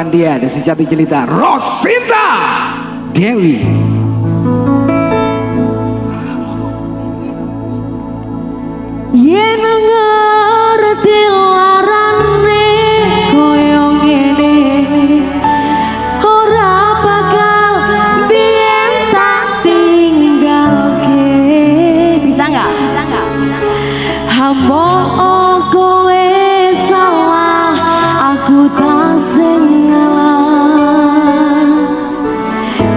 Dia ada sejati jelita Rosita Dewi. Yen ngerti larane koyo ngene ora bakal biyen tak tinggalke. Bisa nggak? Hamba kowe salah, aku tak salah.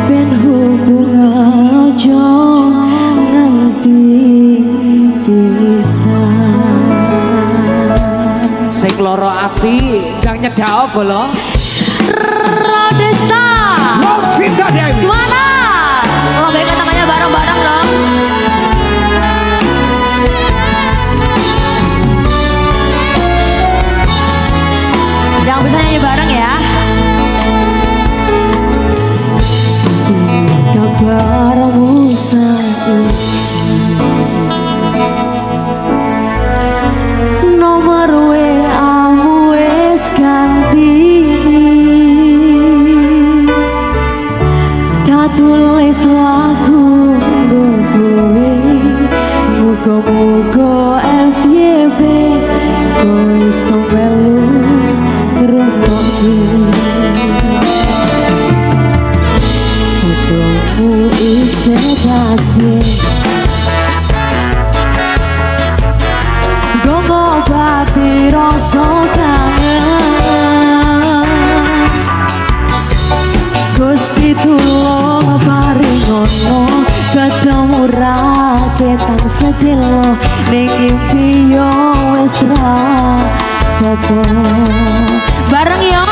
Ben hubungan ojo nganti sing loro ati ndang nyedhak apa lho? Rodesta Rosita Dewi. semangat. Lambaikan tangannya bareng-bareng dong. Yang bisa nyanyi bareng ya. Kabarmu sayang, nomor WA-mu wis ganti, tak tulis lagu nggo kowe, muga-muga FYP kowe iso melu ngrungokne. Fotomu isih tasbih ngobati rasa kangen, Gusti tulung paringono ketemu ra ketang sedelo ning impi yo wis ra apa. Bareng yo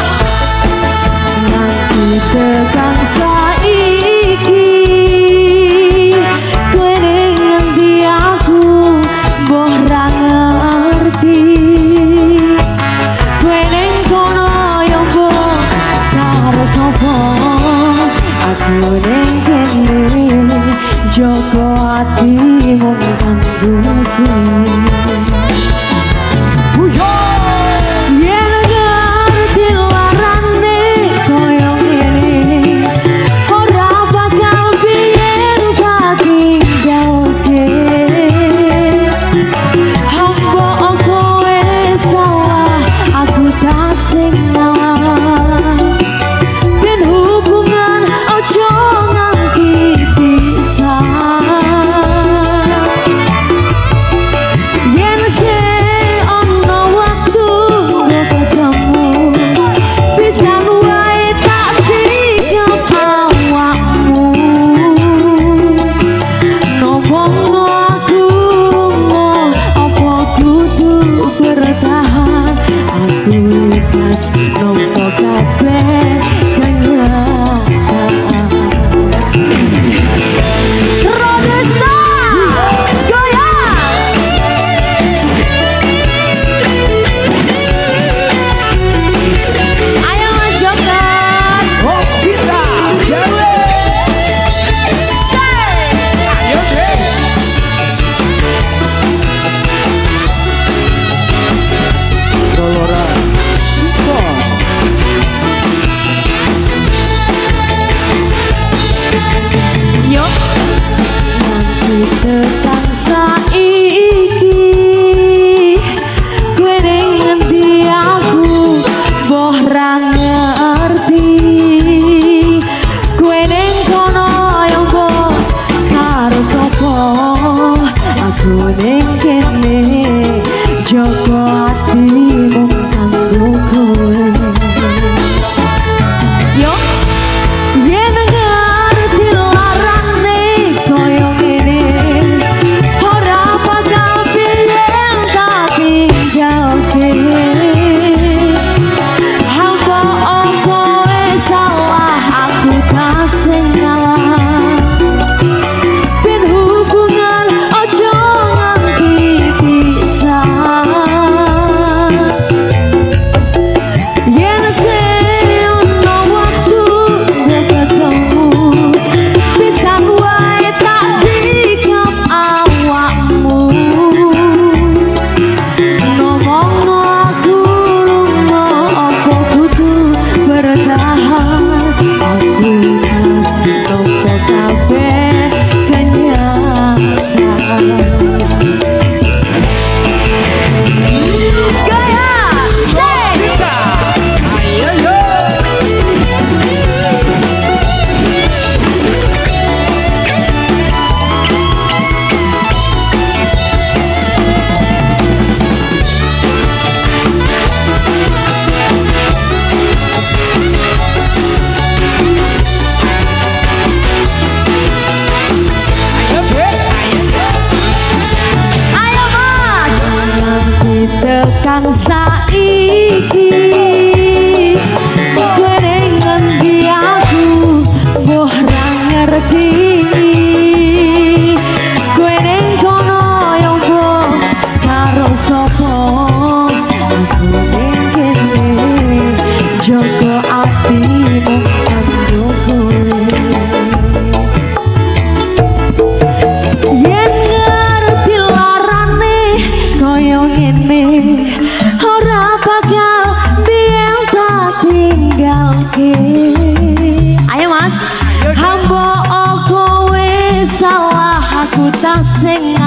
nganti tekan saiki kowe ning ngendi aku mbah ra ngerti. Kowe ning kono yo mbah karo sapa, aku ning kene jaga atimu kanggo kowe. Yen ngerti larane koyo ngene ora bakal biyen tak tinggalke. Hamba kowe salah, aku tak sing salah. Ben hubungan ojo nganti pisah. Yen sing ono waktu ketemu, pisan wae tak sikap awakmu. Ngomong aku apa kudu bertahan, aku ikhlas nampa kabeh kenyataan. Rodesta goyang. Ayo majukan Rosita Dewi. Ayo deh. Dolora. yo nanti tekan saiki kowe ning ngendi aku mbah ra ngerti. Kowe ning kono yo mbah karo sapa, aku ning kene jaga atimu kanggo kowe. Yo yen ngerti larane koyo ngene ora bakal biyen tak tinggalke. Hamba apa wis nyalahke. Ayo Mas. Hamba kowe salah aku tak sing